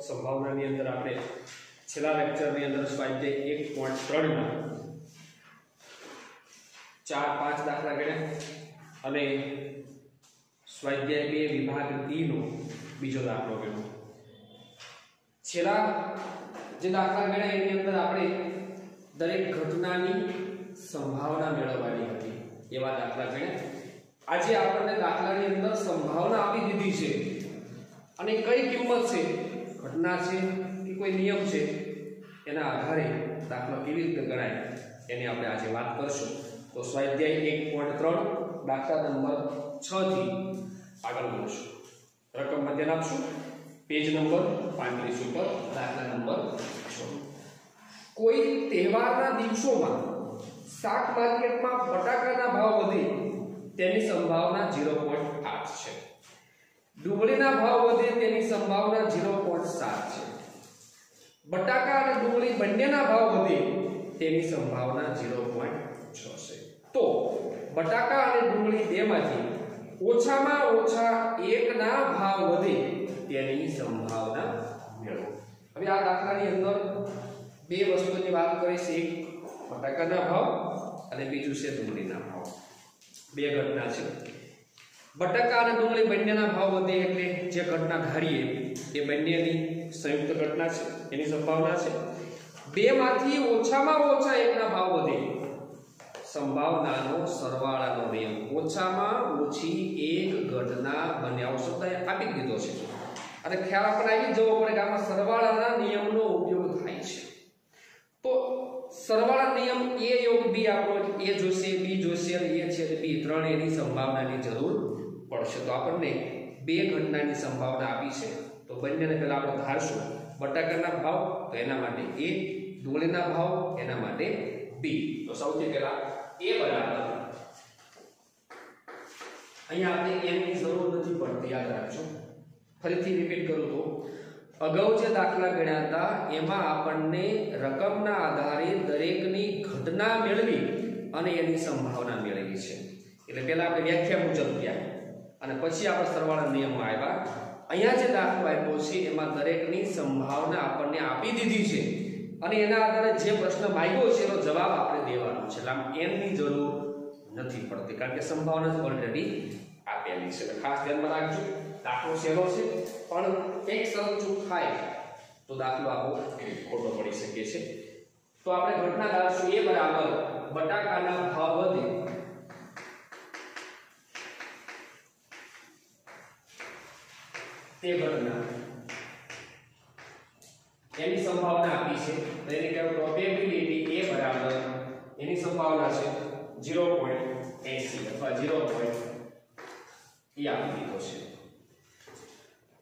સંભાવનાની અંદર આપણે છેલ્લા લેક્ચરની અંદર સ્વાધ્યાય 1.3 માં 4-5 દાખલા ગણ્યા અને સ્વાધ્યાય 2 વિભાગ D નો બીજો દાખલો ગણ્યો. છેલ્લા જે દાખલા ગણ્યા એની અંદર આપણે દરેક ઘટનાની સંભાવના મેળવવાની હતી એવા દાખલા ગણ્યા. આજે આપણને દાખલાની અંદર સંભાવના આપી દીધી છે અને કઈ કિંમત છે, ઘટના છે કે કોઈ નિયમ છે, એના આધારે દાખલો કેવી રીતે ગણાય એની આપણે આજે વાત કરશું. તો સ્વાધ્યાય 1.3 દાખલા નંબર 6 થી આગળ વધશું. રકમ મધ્યન આપશું. પેજ નંબર 35 ઉપર દાખલા નંબર 6. કોઈ તહેવારના દિવસોમાં શાક માર્કેટમાં બટાકાના ભાવ વધે તેની સંભાવના 0.8 છે. ડુંગળીના ભાવ વધે તેની સંભાવના 0.7 છે. બટાકા અને ડુંગળી બંનેના ભાવ વધે તેની સંભાવના 0.6 છે. તો બટાકા અને ડુંગળી બેમાંથી ઓછામાં ઓછા એકના ભાવ વધે તેની સંભાવના મેળવો. હવે આ દાખલાની અંદર બે વસ્તુની વાત કરીશ. એક બટાકાના ભાવ અને બીજું છે ડુંગળીના ભાવ. બે ઘટના છે. બટાકા અને ડુંગળી બંનેના ભાવ વધે એટલે જે ઘટના ધારીએ એ બંનેની સંયુક્ત ઘટના છે, એની સંભાવના છે. બેમાંથી ઓછામાં ઓછા એકના ભાવ વધે, સંભાવનાનો સરવાળાનો નિયમ. ઓછામાં ઓછી એક ઘટના બને આવો શબ્દ આપી દીધો છે અને ખ્યાલ આપણને આવી જવો પડે કે આમાં સરવાળાના નિયમનો ઉપયોગ થાય છે. તો સરવાળા નિયમ a યોગ b આપણો a જોશે, b જોશે અને a છે b ત્રણેયની સંભાવનાની જરૂર પડશે. તો આપણને બે ઘટનાની સંભાવના આપી છે. તો બંનેને પહેલા આપણે ધારશું. બટાકાના ભાવ તો એના માટે a, ડુંગળીના ભાવ એના માટે b. તો સૌથી પહેલા a બરાબર, અહીંયા આપણે n ની જરૂર નથી પડતી, યાદ રાખજો. ફરીથી રિપીટ કરું તો અગાઉ જે દાખલા ગણ્યા હતા એમાં આપણને રકમના આધારે દરેકની ઘટના મેળવી અને એની સંભાવના મેળવી છે. એટલે પહેલા આપણે વ્યાખ્યા મુજબ ગયા અને પછી આપણે સરવાળા નિયમો આવ્યા. અહીંયા જે દાખલો આપ્યો છે એમાં દરેકની સંભાવના આપણને આપી દીધી છે અને એના આધારે જે પ્રશ્ન માંગ્યો છે એનો જવાબ આપણે દેવાનો છે. એટલે આમ n ની જરૂર નથી પડતી કારણ કે સંભાવના ઓલરેડી આપેલી છે. ખાસ ધ્યાનમાં રાખજો. દાખલો સહેલો છે પણ એક શરત ચૂક થાય તો દાખલો આપણો ખોટો પડી શકે છે. તો આપણે ઘટના ધારશું a બરાબર બટાકાના ભાવ વધે તે ઘટના એની સંભાવના આપી છે. તો એની કહેવાય પ્રોબેબિલિટી a બરાબર એની સંભાવના છે 0.80 અથવા 0. એ આપી દીધો છે.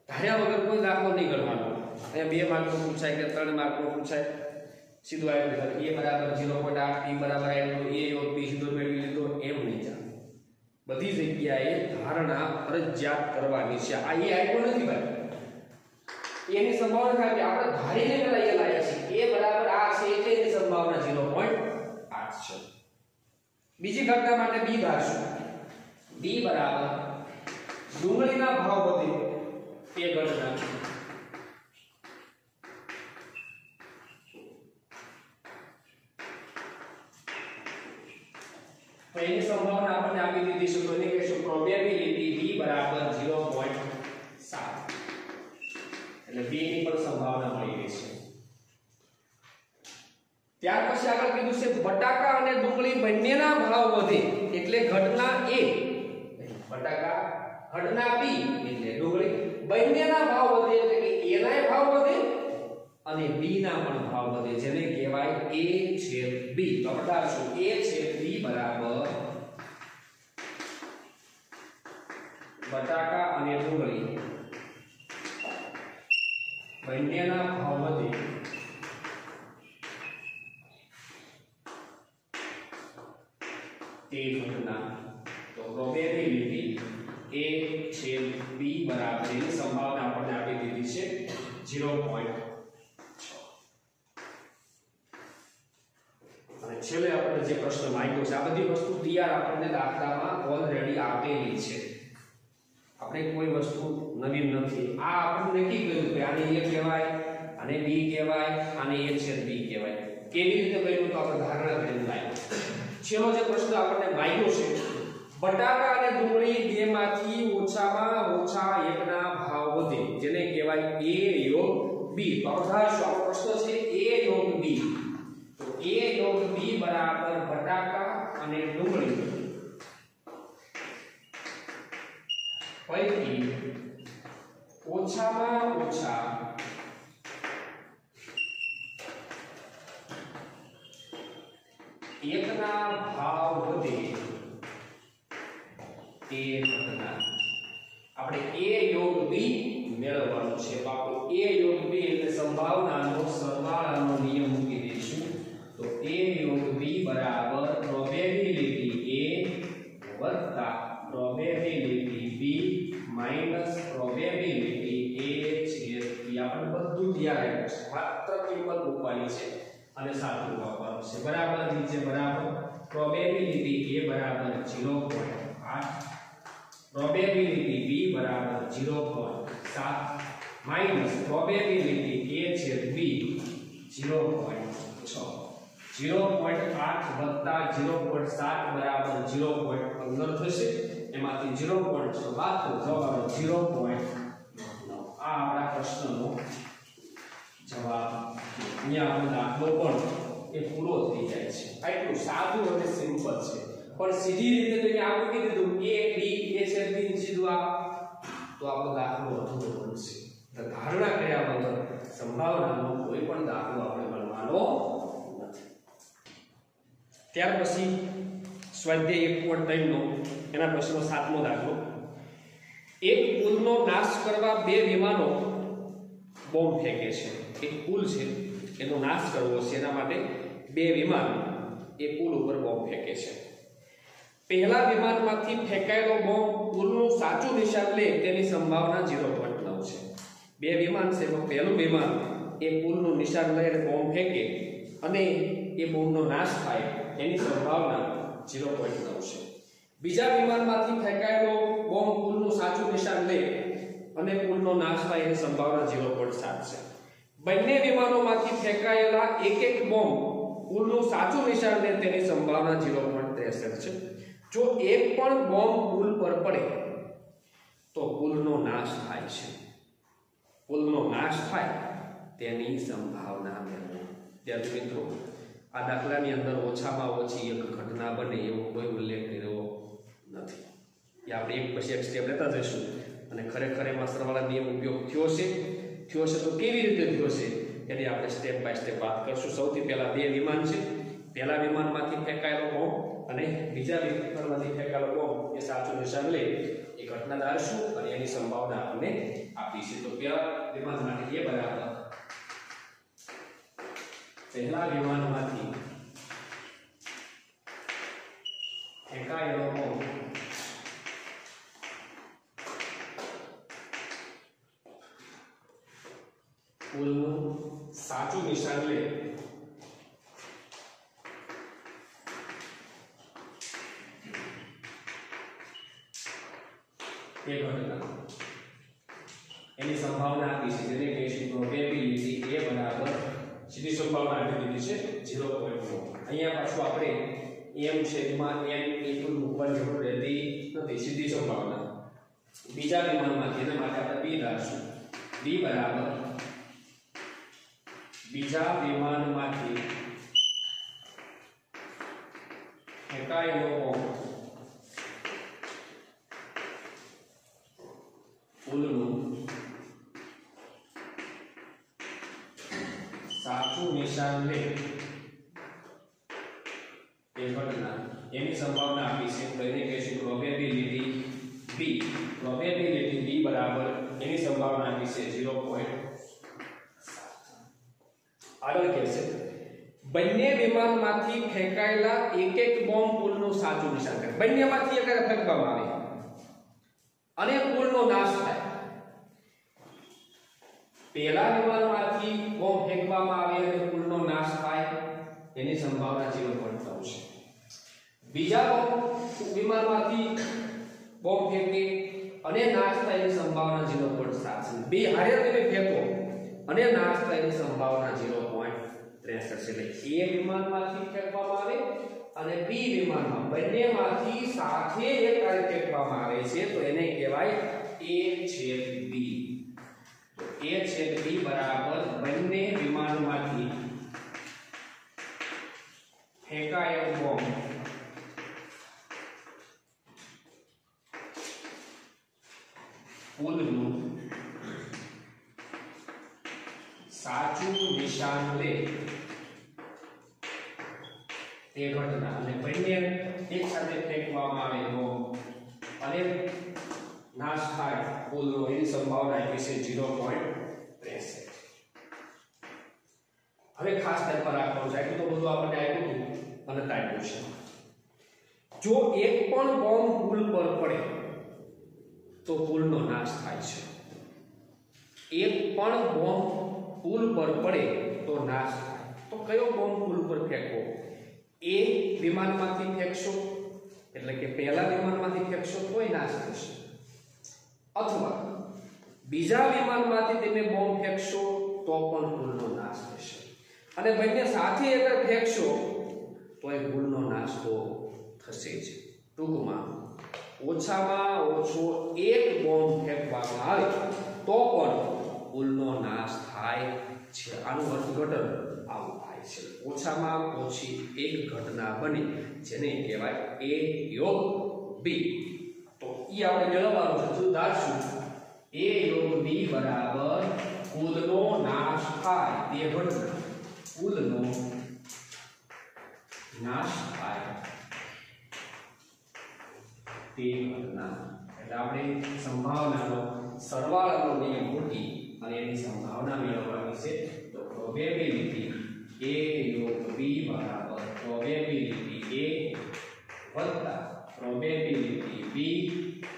ધાર્યા વગર કોઈ દાખલો નહીં ગણવાનો. અહીંયા 2 માર્કનો પૂછાય કે 3 માર્કનો પૂછાય, સીધું આવી a બરાબર 0.8, b બરાબર a યોગ b સીધો મેળવી લીધો, એમ નહીં ચાલે. બધી જગ્યાએ ધારણા ફરજિયાત કરવાની છે. આ એ આપ્યો નથી ભાઈ, એની સંભાવના થાય કે આપણે ધારીને પેલા એ લાયા છે a બરાબર આ છે એટલે એની સંભાવના 0.8 છે. બીજી ઘટના માટે b ધારશું. b બરાબર ડુંગળીના ભાવ વધે એ ઘટના તો એની સંભાવના આપણને આપી દીધી છે. તો એને કહેશું પ્રોબેબિલિટી b બરાબર 0.7. એટલે b ની પણ સંભાવના મળી ગઈ છે. ત્યાર પછી આગળ કીધું છે બટાકા અને ડુંગળી બંનેના ભાવ વધે એટલે ઘટના a, બટાકા ઘટના b એટલે ડુંગળી બંનેના ભાવ વધે એટલે કે a ના ભાવ વધે અને b ના પણ ભાવ વધે, જેને કહેવાય a/b. તો આપણે ધારશું a/b બરાબર બટાકા અને ડુંગળી બંનેના ભાવ વધે તે ઘટના. તો પ્રોબેબિલિટી a/b બરાબર એની સંભાવના આપણને આપી દીધી છે 0.6. અને છેલ્લે આપણે જે પ્રશ્ન માંગ્યો છે આ બધી વસ્તુ તૈયાર આપણને દાખલામાં ઓલરેડી આપેલી છે. આપણે કોઈ વસ્તુ નવી નથી. આ આપણે નક્કી કર્યું કે આને A કહેવાય, આને B કહેવાય, આને A છે B કહેવાય. કેવી રીતે કર્યું તો આપણે ધારણા કરીને લાવ્યા. છેલ્લો જે પ્રશ્ન આપણને માંગ્યો છે, બટાકા અને ડુંગળી બેમાંથી ઓછામાં ઓછા એકના ભાવ વધે જેને કહેવાય A યોગ B. તો આપણો પ્રશ્ન છે A યોગ B. તો A યોગ B બરાબર બટાકા અને ડુંગળી પૈકી ઓછામાં ઓછા એકના ભાવ વધે તે ઘટના. આપણે A યોગ B મેળવવાનું છે. બાપુ A યોગ B એટલે સંભાવનાનો સરવાળાનો નિયમ મૂકી દઈશું. તો A યોગ B બરાબર પ્રોબેબિલિટી A વત્તા probability B minus probability A છેદ B. આપણે બધું તૈયાર છે, માત્ર કિંમત મૂકવાની છે અને સાદું વાપરવાનું છે. બરાબર નીચે બરાબર પ્રોબેબિલિટી A બરાબર 0.8, પ્રોબેબિલિટી B બરાબર 0.7 માઈનસ પ્રોબેબિલિટી A છેદ B 0.6. 0.8 વત્તા 0.7 બરાબર 0.15 થશે. એમાંથી 0.6 બાદ તો જવાબ આવે 0.9. આ આપણા પ્રશ્નનો જવાબ. અહીંયા આપણો દાખલો પણ એ પૂરો થઈ જાય છે. આટલું સાદું અને સિમ્પલ છે. પણ સીધી રીતે તો અહીંયા આપણે કીધું A B A છેદ B સીધું આ તો આપણો દાખલો અધૂરો બનશે. તો ધારણા કર્યા વગર સંભાવનાનો કોઈ પણ દાખલો આપણે ગણવાનો નથી. ત્યાર પછી સ્વાધ્યાય 1.3 નો એના પછીનો 7મો દાખલો. એક પુલનો નાશ કરવા બે વિમાનો બોમ્બ ફેંકે છે. એક પુલ છે એનો નાશ કરવો છે, એના માટે બે વિમાન એ પુલ ઉપર બોમ્બ ફેંકે છે. પહેલા વિમાનમાંથી ફેંકાયેલો બોમ્બ પુલનું સાચું નિશાન લે તેની સંભાવના 0.9 છે. બે વિમાન છે તો પહેલું વિમાન એ પુલનું નિશાન લઈને બોમ્બ ફેંકે અને એ બોમ્બનો નાશ થાય એની સંભાવના 0.9 છે. બીજા વિમાનમાંથી ફેંકાયેલો બોમ્બ પુલનું સાચું નિશાન લે અને પુલનો નાશ થાય એની સંભાવના 0.7 છે. બંને વિમાનોમાંથી ફેંકાયેલા એક એક બોમ્બ પુલનું સાચું નિશાન લે તેની સંભાવના 0.63 છે. જો એક પણ બોમ્બ પુલ પર પડે તો પુલનો નાશ થાય છે. પુલનો નાશ થાય તેની સંભાવના મેળવો. વિદ્યાર્થી મિત્રો, આ દાખલાની અંદર ઓછામાં ઓછી એક ઘટના બને એવો કોઈ ઉલ્લેખ કર્યો નથી. એ આપણે એક પછી એક સ્ટેપ લેતા જઈશું અને ખરેખર એમાં સરવાળા નિયમ ઉપયોગ થયો છે તો કેવી રીતે થયો છે એની આપણે સ્ટેપ બાય સ્ટેપ વાત કરશું. સૌથી પહેલા બે વિમાન છે. પહેલા વિમાનમાંથી ફેંકાયેલો બોમ્બ અને બીજા વિમાનમાંથી ફેંકાયેલો બોમ્બ એ સાચું નિશાન લે એ ઘટના ધારશું અને એની સંભાવના આપણને આપી છે. તો પહેલા વિમાન માટે એ બરાબર પહેલા વિમાનમાંથી ફેંકાયેલો બોમ્બ પુલનું સાચું નિશાન લે એ ઘટના એની સંભાવના આપી છે, જેને કહીશું પ્રોબેબિલિટી A બરાબર સીધી સંભાવના આપી દીધી છે 0.9. અહીંયા પાછું આપણે m છે એમાં n એટલું મૂકવાની જરૂર રહેતી નથી, સીધી સંભાવના. બીજા વિમાનમાંથી એના માટે આપણે B ધારશું. B બરાબર બીજા વિમાનમાંથી ફેંકાયેલો બોમ્બ પુલનું સાચું નિશાન લે એ ઘટના એની સંભાવના આપી છે. તો એને કહીશું પ્રોબેબિલિટી B. પ્રોબેબિલિટી B બરાબર એની સંભાવના આપી છે 0.7. આગળ કહે છે બંને વિમાનમાંથી ફેંકાયેલા એક એક બોમ્બ પુલનું સાચું નિશાન કરે. બંનેમાંથી એક ફેંકવામાં આવે અને પુલનો નાશ થાય. પહેલા વિમાનમાંથી બોમ્બ ફેંકવામાં આવે અને પુલનો નાશ થાય એની સંભાવના 0.9 છે. બીજા વિમાનમાંથી બોમ્બ ફેંકે અને નાશ થવાની સંભાવના 0.7 છે. બે હારે તમે ફેંકો અને નાશ થવાની સંભાવના 0.63 છે. એટલે A વિમાનમાંથી ફેંકવામાં આવે અને B વિમાનમાં બંનેમાંથી સાથે એક હારે ફેંકવામાં આવે છે તો એને કહેવાય A/B. તો A/B બરાબર બંને વિમાનમાંથી ફેંકાયેલ બોમ્બ કુલનું સાચું નિશાન લે તે ઘટના. અને બંને એક સાથે ફેંકવામાં આવે તો અને નાશ થાય કુલનો એની સંભાવના આપી છે 0.63. હવે ખાસ ધ્યાન રાખવાનું છે એટલું તો બધું આપણને આપ્યું હતું અને તાપ્યું છે. જો એક પણ બોમ્બ પુલ પર પડે તો પુલનો નાશ થાય છે. એક પણ બોમ્બ પુલ પર પડે તો નાશ થાય. તો કયો બોમ્બ પુલ પર ફેંકવો? એ વિમાનમાંથી ફેંકશો એટલે કે પહેલા વિમાનમાંથી ફેંકશો તોય નાશ થશે, અથવા બીજા વિમાનમાંથી તમે બોમ્બ ફેંકશો તો પણ પુલનો નાશ થશે, અને બંને સાથે અગર ફેંકશો તોય પુલનો નાશ તો થશે જ. ટૂંકમાં ઓછામાં ઓછો એક બોમ્બ ફેંકવામાં આવે તો પણ પુલનો નાશ થાય છે. આનું અર્થઘટન આવું થાય છે. ઓછામાં ઓછી એક ઘટના બને જેને કહેવાય A/B. તો ઈ આપણે મેળવવાનું છે. શું ધારશું? A/B બરાબર પુલનો નાશ થાય તે ઘટના. પુલનો નાશ થાય તે ઘટના. એટલે આપણે સંભાવનાનો સરવાળાનો નિયમ મૂકી અને એની સંભાવના મેળવવાની છે. તો પ્રોબેબિલિટી A/B બરાબર પ્રોબેબિલિટી A વત્તા probability B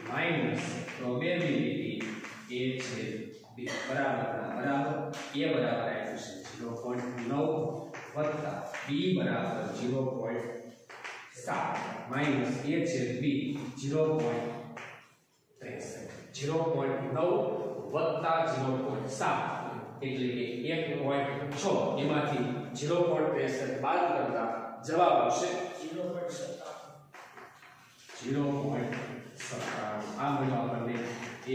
minus probability A/B બરાબર બરાબર A બરાબર આવ્યું છે 0.9 વત્તા B બરાબર 0.7 માઈનસ A/B 0.63. 0.9 વત્તા 0.7 એટલે કે 1.6 એમાંથી 0.63 બાદ કરતા જવાબ આવશે 0.97. આ મળ્યો આપણને A/B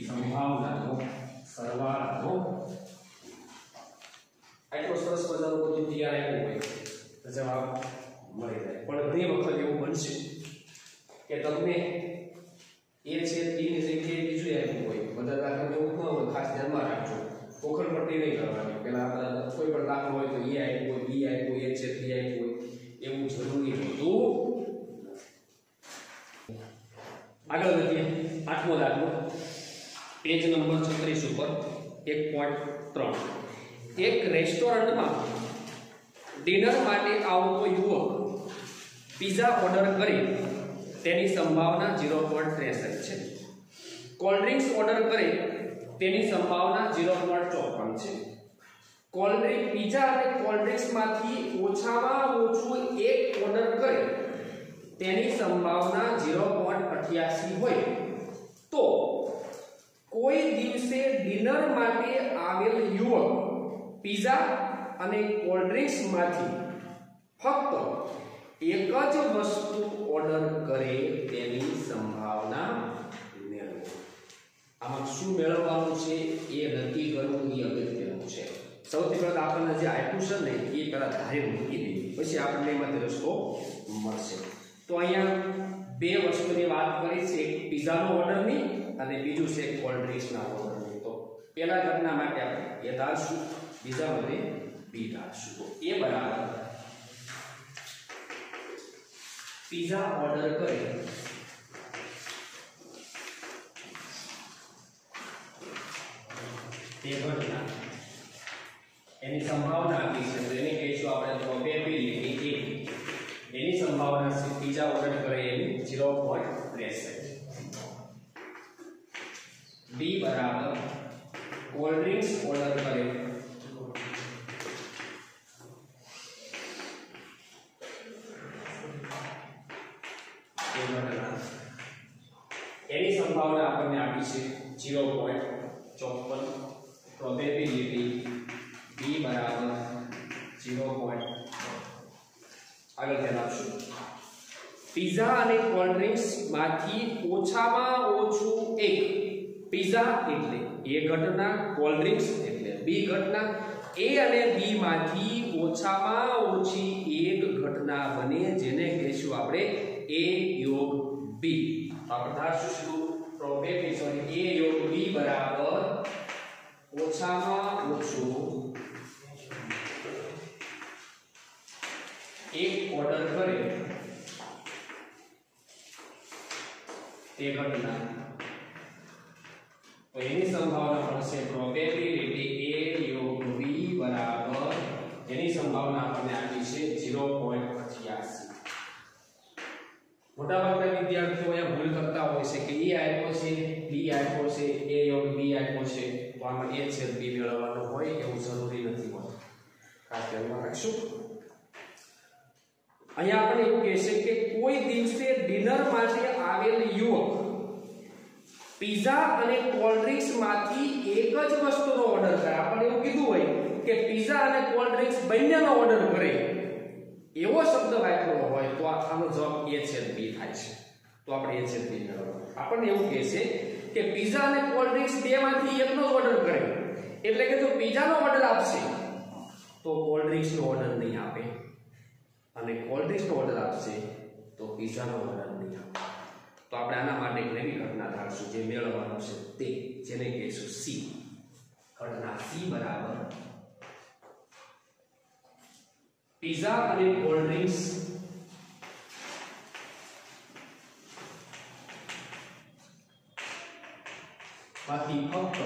સંભાવનાનો સરવાળાનો. આટલો સરસ મજાનો બધું તૈયાર આવ્યું હોય તો જવાબ મળી જાય. પણ ઘણી વખત એવું બનશે કે તમને A/B ની જગ્યાએ બીજું આવ્યું હોય. બધા દાખલા એવું ન હોય, ખાસ ધ્યાનમાં રાખજો. પોખણ પટ્ટી નહીં કરવાની. પેલા આપણે કોઈ પણ દાખલો હોય તો A આવ્યું હોય, B આવ્યું હોય, A/B આવ્યું હોય એવું જરૂરી હોતું. આગળ વધીએ. 8મો દાખલો પેજ નંબર 36 ઉપર 1.3. એક રેસ્ટોરન્ટમાં ડિનર માટે આવતો યુવક પિઝા ઓર્ડર કરે તેની સંભાવના 0.63 છે. કોલ્ડ ડ્રિંક્સ ઓર્ડર કરે તેની સંભાવના 0.54 છે. કોલ્ડ ડ્રિંક પિઝા અને કોલ્ડ ડ્રિંક્સમાંથી ઓછામાં ઓછું એક ઓર્ડર કરે તેની સંભાવના 0.88 હોય તો કોઈ દિવસે ડિનર માટે આવેલ યુવક પિઝા અને કોલ્ડ ડ્રિંક્સમાંથી ફક્ત એક જ વસ્તુ ઓર્ડર કરે તેની સંભાવના મેળવો. આમાં શું મેળવવાનું છે એ નક્કી કરવું એ અગત્યનું છે. સૌથી પહેલા આપણને જે આપ્યું છે ને એ પહેલા ધારી મૂકી દઈએ, પછી આપણને એમાંથી રસ્તો મળશે. તો અહીંયા બે વસ્તુની વાત કરી છે, એક પિઝાનો ઓર્ડરની અને બીજું છે કોલ્ડ ડ્રિંક્સના ઓર્ડરની. તો પહેલા ઘટના માટે આપણે એ ધારશું, બીજા માટે બી ધારશું. તો એ બરાબર પિઝા ઓર્ડર કરે તે ઘટના એની સંભાવના આપી છે તો એને કહીશું આપણે પ્રોબેબિલિટી A. એની સંભાવના છે પિઝા ઓર્ડર કરે એની 0.63. B બરાબર કોલ્ડ ડ્રિંક્સ ઓર્ડર કરે સંભાવના આપણને આપી છે 0.54 પ્રોબેબિલિટી b બરાબર 0. આગળ ધ્યાન આપશું પિઝા અને કોલ્ડ ડ્રિંક્સ માંથી ઓછામાં ઓછું એક પિઝા એટલે a ઘટના કોલ્ડ ડ્રિંક્સ એટલે b ઘટના a અને b માંથી ઓછામાં ઓછી એક ઘટના બને જેને કહીશું આપણે a યોગ b આપણે ધારશું શું પ્રોબેબિલિટી a યોગ b બરાબર ઓછામાં ઓછું એક ઓર્ડર કરે તે ઘટના તો એની સંભાવના મળશે પ્રોબેબિલિટી a યોગ b બરાબર એની સંભાવના આપણને આપી છે 0.85. મોટાભાગના વિદ્યાર્થીઓ અહીંયા ભૂલ કરતા હોય છે કે a આપ્યો છે b આપ્યો છે a યોગ b આપ્યો છે તો આમાં a છેદ b મેળવવાનો હોય એવું જરૂરી નથી હોતું. ખાસ ધ્યાનમાં રાખશું. અહીંયા આપણે એવું કહે છે કે કોઈ દિવસે ડિનર માટે આવેલ યુવક પિઝા અને કોલ્ડ ડ્રિંક્સ માંથી એક જ વસ્તુનો ઓર્ડર કરે. આપણે એવું કીધું હોય કે પિઝા અને કોલ્ડ ડ્રિંક્સ બંનેનો ઓર્ડર કરે એવો શબ્દ વાપરવો હોય તો આનો જવાબ a છેદ b થાય છે. તો આપણે a છેદ b મેળવવાનું. આપણને એવું કહે છે કે પિઝા અને કોલ્ડ ડ્રિંક્સ બેમાંથી એકનો જ ઓર્ડર કરે એટલે કે જો પિઝાનો ઓર્ડર આપશે તો કોલ્ડ ડ્રિંક્સનો ઓર્ડર નહીં આપે અને કોલ્ડ ડ્રિંક્સનો ઓર્ડર આપશે તો પિઝાનો ઓર્ડર નહીં આપે. તો આપણે આના માટે એક નવી ઘટના ધારશું જે મેળવવાનું છે તે જેને કહીશું c. ઘટના c બરાબર પિઝા અને કોલ્ડ ડ્રિંક્સ માંથી ફક્ત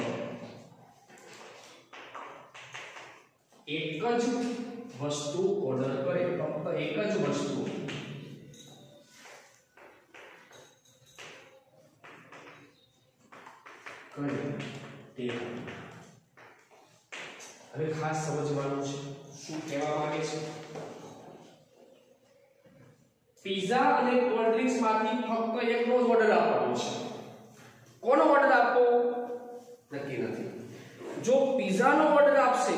એક જ વસ્તુ ઓર્ડર કરે ફક્ત એક જ વસ્તુ કરે તે હવે ખાસ સમજવાનું છે શું કહેવા માંગે છે. પિઝા અને કોલ્ડ ડ્રિંક્સ માંથી ફક્ત એકનો જ ઓર્ડર આપવાનો છે. કોનો ઓર્ડર આપવો નક્કી નથી. જો પિઝાનો ઓર્ડર આપશે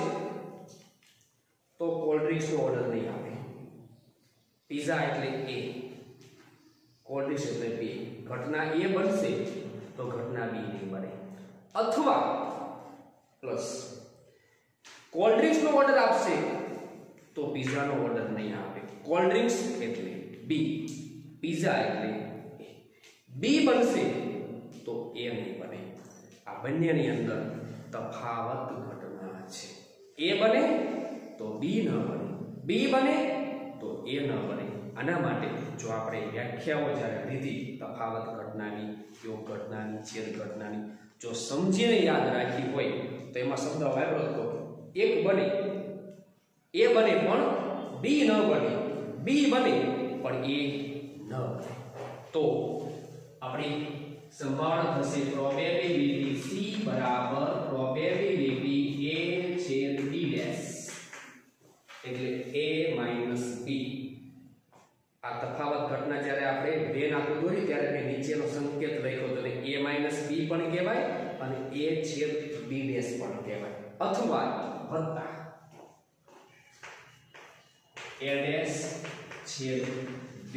તો કોલ્ડ ડ્રિંક્સ નો ઓર્ડર નહીં આપે. પિઝા એટલે a કોલ્ડ ડ્રિંક્સ એટલે b. ઘટના a બનશે તો ઘટના b નહીં બને. અથવા પ્લસ કોલ્ડ ડ્રિંક્સ નો ઓર્ડર આપશે તો પિઝા નો ઓર્ડર નહીં આપે. કોલ્ડ ડ્રિંક્સ એટલે b પિઝા એટલે a. b બનશે તો a નહીં બને. આ બંનેની અંદર તફાવત ઘટના છે. a બને તો b ન બને, b બને તો a ન બને. આના માટે જો આપણે વ્યાખ્યાઓ જ્યારે લીધી તફાવત ઘટનાની, યોગ ઘટનાની, છેદ ઘટનાની જો સમજીને યાદ રાખી હોય તો એમાં શબ્દ વાપર્યો હતો એક બને, a બને પણ b ન બને, b બને પણ a ન બને. તો આપણી સંભાવના થશે પ્રોબેબિલિટી c બરાબર પ્રોબેબિલિટી a છેદ b ડેશ એટલે a માઈનસ b. આ તફાવત ઘટના જ્યારે આપણે બે નાખું દોરી ત્યારે મેં નીચેનો સંકેત લખ્યો તો a માઈનસ b પણ કહેવાય અને a છેદ b ડેશ પણ કહેવાય અથવા વત્તા a ડેશ છેદ b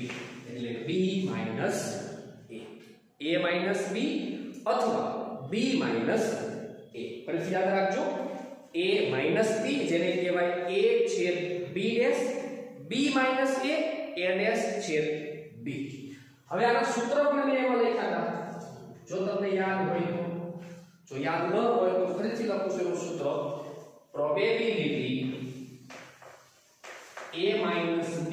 એટલે b minus a minus b અથવા b માઈનસ a. ફરીથી યાદ રાખજો a માઈનસ b જેને કહેવાય a છેદ b dash, b minus a dash છેદ b. હવે આના સૂત્ર પણ મેં એમાં લખ્યા હતા. જો તમને યાદ હોય તો, જો યાદ ન હોય તો ફરીથી લખું છું એનું સૂત્ર પ્રોબેબિલિટી a માઈનસ b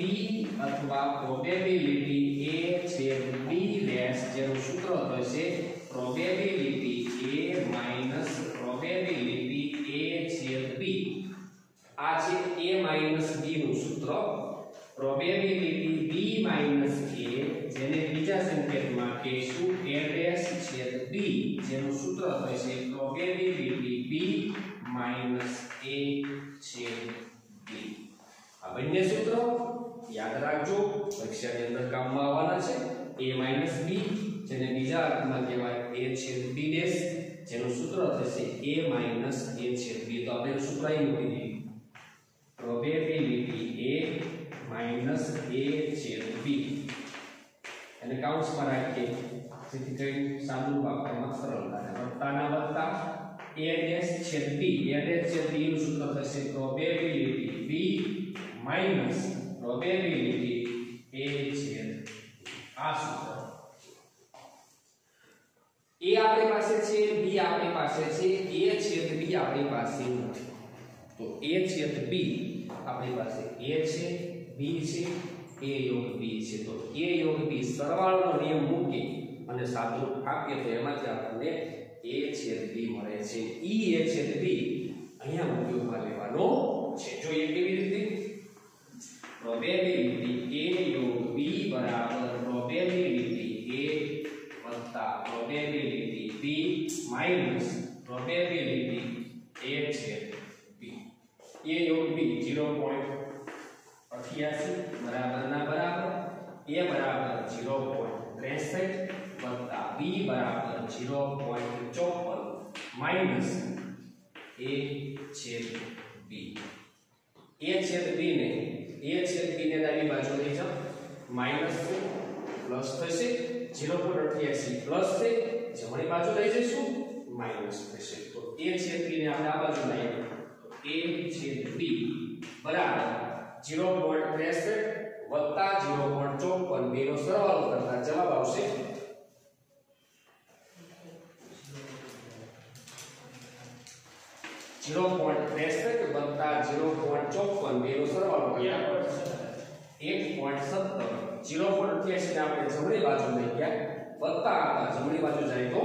અથવા પ્રોબેબિલિટી a છેદ b ડેશ જેનું સૂત્ર થશે probability a minus probability a છેદ b. આ છે a માઈનસ b નું સૂત્ર. પ્રોબેબિલિટી b માઈનસ a જેને બીજા સંકેતમાં કહીશું a ડેશ છેદ b જેનું સૂત્ર થશે પ્રોબેબિલિટી b માઈનસ a છેદ b. આ બંને સૂત્રો યાદ રાખજો, પરીક્ષાની અંદર કામમાં આવવાના છે. a માઈનસ b જેને બીજા અર્થમાં કહેવાય a છેદ b ડેશ, જેનું સૂત્ર થશે a માઈનસ a છેદ b. તો આપણે સૂત્ર અહીં મૂકી દઈએ, પ્રોબેબિલિટી a માઈનસ a છેદ b અને કાઉન્સમાં રાખીએ જેથી કરીને સાદું વાપરવામાં સરળતા રહે. વત્તાના વત્તા a ડેશ છેદ b, a ડેશ છેદ b નું સૂત્ર થશે probability b minus probability a છેદ આ સૂત્ર. a આપણી પાસે છે, b આપણી પાસે છે, a છેદ b આપણી પાસે નથી. તો a છેદ b આપણી પાસે a છે, b છે, a યોગ b છે. તો a યોગ b સરવાળાનો નિયમ મૂકી અને સાદું આપીએ તો એમાંથી આપણને a છેદ b મળે છે. a છેદ b અહીંયા ઉપયોગમાં લેવાનો છે. જોઈએ કેવી રીતે. પ્રોબેબિલિટી a યોગ b બરાબર પ્રોબેબિલિટી a વત્તા probability b minus probability a છેદ b. a યોગ b 0.88 બરાબર ના બરાબર a બરાબર 0.63 વત્તા b બરાબર 0.54 માઈનસ a છેદ b. a છેદ b ને ડાબી બાજુ લઈ જાઓ, માઈનસ છે પ્લસ થશે, 0.88 પ્લસ છે, જમણી બાજુ લઈ જઈશું માઈનસ થશે. તો a છેદ b ને આપણે આ બાજુ લઈએ તો a છેદ b બરાબર 0.63 વત્તા 0.54 બે નો સરવાળો કરતા જવાબ આવશે 0.63 વત્તા 0.54 બે નો સરવાળો કરતા 1.70. 0.88 ને આપણે જમણી બાજુ લઈ ગયા, વત્તા હતા જમણી બાજુ જાય તો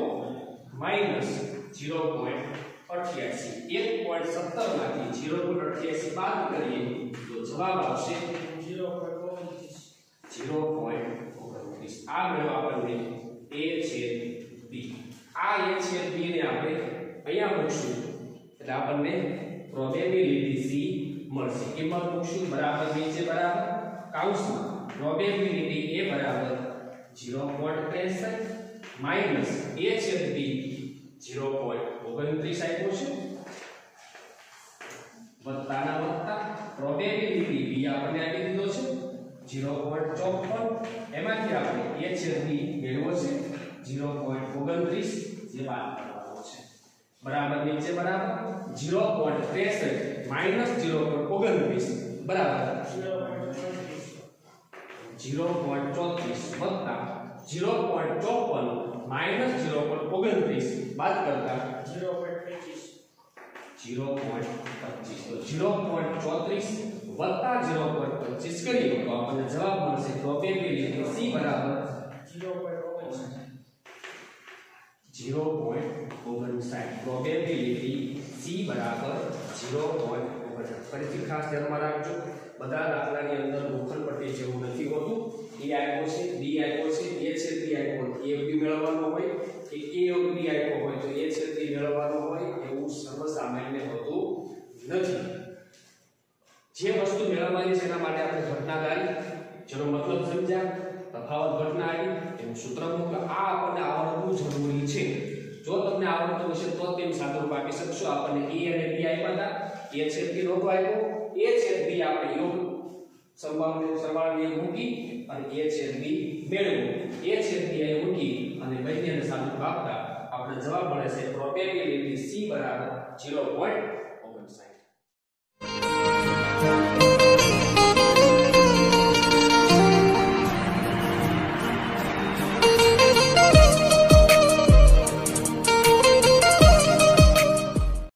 માઈનસ 0.88. 1.70 માંથી 0.88 બાદ કરીએ તો જવાબ આવશે 0.29. આ મેળવવા આપણને a છેદ b. આ a છેદ b ને આપણે અહીંયા મૂકશું એટલે આપણને પ્રોબેબિલિટી c મળશે. કિંમત મૂકશું બરાબર નીચે બરાબર કાઉન્સમાં પ્રોબેબિલિટી a બરાબર 0.63 માઈનસ a છેદ b 0.29 આપ્યો છે, વત્તાના વત્તા પ્રોબેબિલિટી b આપણને આપી દીધો છે 0.54, એમાંથી આપણે a છેદ b મેળવ્યો છે 0.29 જે બાદ કરવાનો છે. બરાબર નીચે બરાબર 0.63 માઈનસ 0.29 બરાબર 0.34 વત્તા 0.54 માઈનસ 0.29 બાદ કરતા 0.25. તો 0.34 વત્તા 0.25 કરીએ તો આપણને જવાબ મળશે પ્રોબેબિલિટી c બરાબર 0.59. પ્રોબેબિલિટી c બરાબર 0.59. ફરીથી ખાસ ધ્યાનમાં રાખજો, બધા દાખલાની અંદર ગોખણપટ્ટી જેવું નથી હોતું. a આપ્યો છે, b આપ્યો છે, a છેદ b આપ્યો, a b મેળવવાનો હોય કે a યોગ b આપ્યો હોય તો a છેદ b મેળવવાનો હોય એવું સર્વસામાન્ય હોતું નથી. જે વસ્તુ મેળવવાની છે એના માટે આપણે ઘટના ધારી, જેનો મતલબ સમજ્યા, તફાવત ઘટના આવી, એનું સૂત્ર મૂક્યું. આ આપણને આવડવું જરૂરી છે. જો તમને આવડતું હશે તો તેમ સાદુરૂપ આપી શકશો. આપણને a અને b આપ્યા હતા, a છેદ b નહોતો આપ્યો, a છેદ b આપણે યોગ સરવાળાને મૂકી અને a છેદ b મેળવ્યો. a છેદ b અહીં મૂકી અને બંનેને સાદુરૂપ આપતા આપણે જવાબ મળે છે પ્રોબેબિલિટી c બરાબર 0.59.